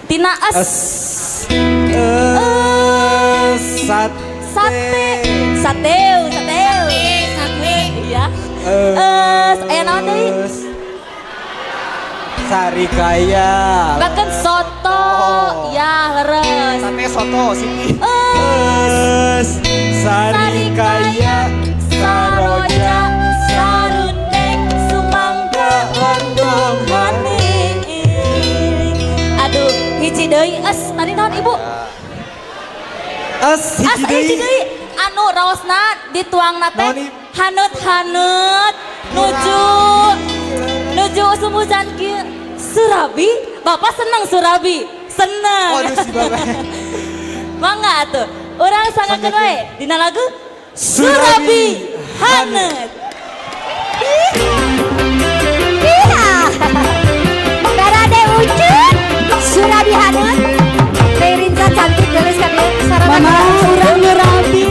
Tina es. Sate. Sateu. Iya. Aya naon deui? Sarikaya. Bahkan soto. Ya, leres. Sate soto sini. Sarikaya. Saroja. Sarundeng. Sumangga. Landung hani. Aduh, hiji deui es. Tadi naon Ibu? Es hiji deui. Anu raosna dituangna teh hanut-hanut nuju sumujan kieu. Surabi, Bapak senang Surabi? Senang. Waduh si Bapak. Mangga atuh. Urang sangakeun we dina lagu Surabi Hanut. Iya. Barade Ucun, Surabi Hanut. Rinca cantik geus ka dieu. Mama urang Surabi.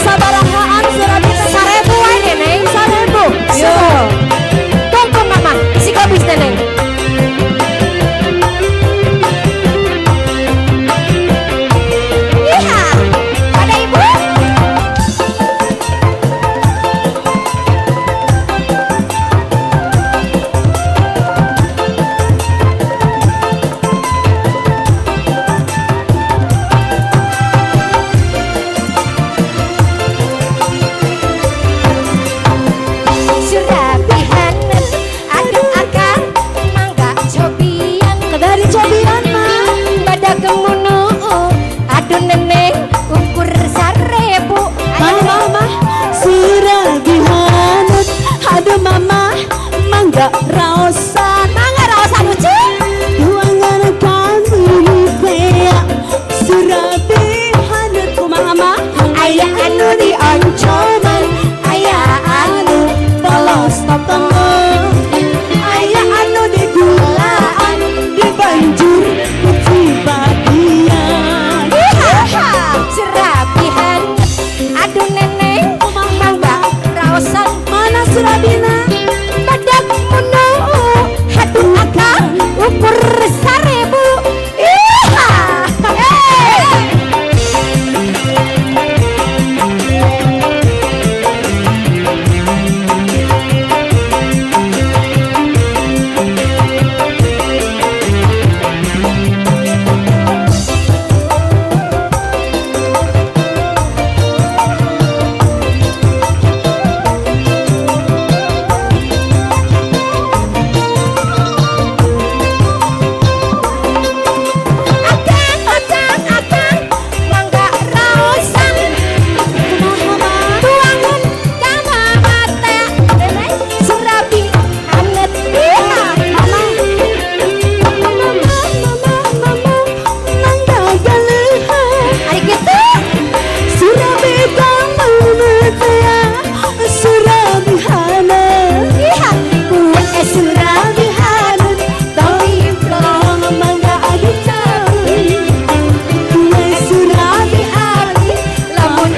Sabarahaan Surabi teh 1000 wae Neneng, 1000. Yo. Tunggu Mama, si gabis Neneng. Iya. Ada Ibu? Surabi Hanut, aduh akang mangga cobian. Dari cobian mah. Badak kemunu, aduh Neneng ukur 1000. Mama Surabi Hanut. Aduh mama mangga raosan. Mangga raosan Ucun. Tuangan kami teh Surabi Hanut kumaha mah? Aya anu dioncoman, aya anu polos totong, Aya anu digulaan di banjur putih bagian. Surabi Hanut, aduh Neneng mangga raosan. Mana Surabina? Badak munu, aduh akang ukur 1000. Iya. Akang mangga raosan. Tuangan kama mata Neneng Surabi Hanut. Iya. Mangga galeha Ari kitu. Surabi kamu teh Surabi Hanut. Iya. Kue Surabi Hanut tapi plong mangga adi cawi. Kue Surabi Hanut Lamun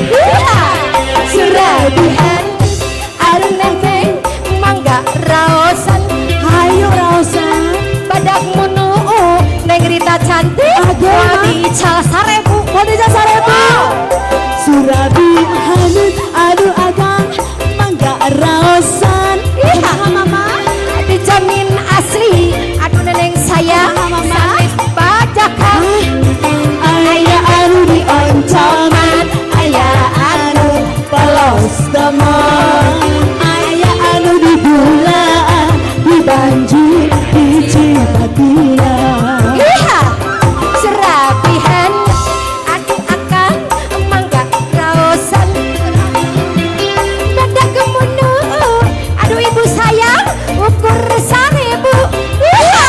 Iya Surabi Hanut aduh Neneng mangga raosan. Hayu raosan. Badak munu Neng Rita cantik. Aduh, Ma. Dical 1000. Mau dijar 1000. Surabi Hanut aduh akang mangga raosan. Iya Mama dijamin asli. Aduh Neneng sayang Mama. sanes badakan. Aya anu dioncoman, aya anu polos teman, aya anu digulaan di banjir di Cibatian. Iya Surabi Hanut, aduh akang mangga raosan. Badak kemunu, aduh ibu sayang ukur 1000. Iya.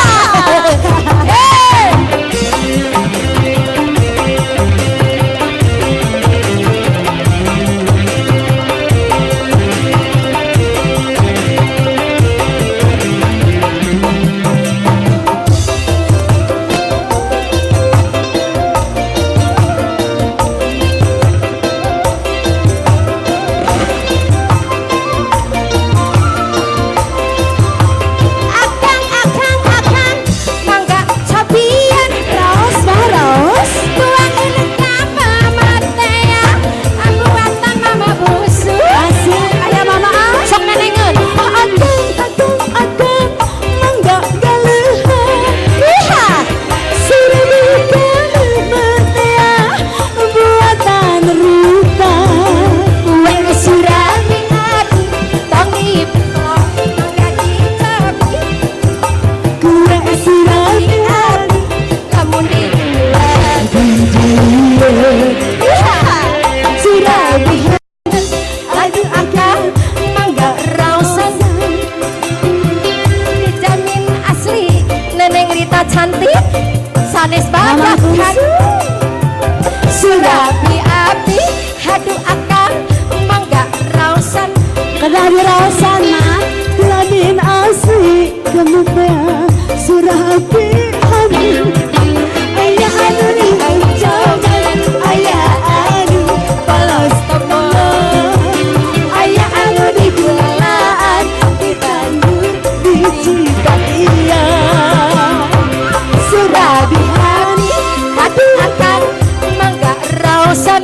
sanes badak kan Surabi api hadu akang mangga rausan Kadari rausan mah Ladin asli Gemupea Surabi api Ayah anu di ancaman Ayah anu balas teman Ayah anu di gulaan Di tandur di Cikaia Surabi api hadu akang mangga rausan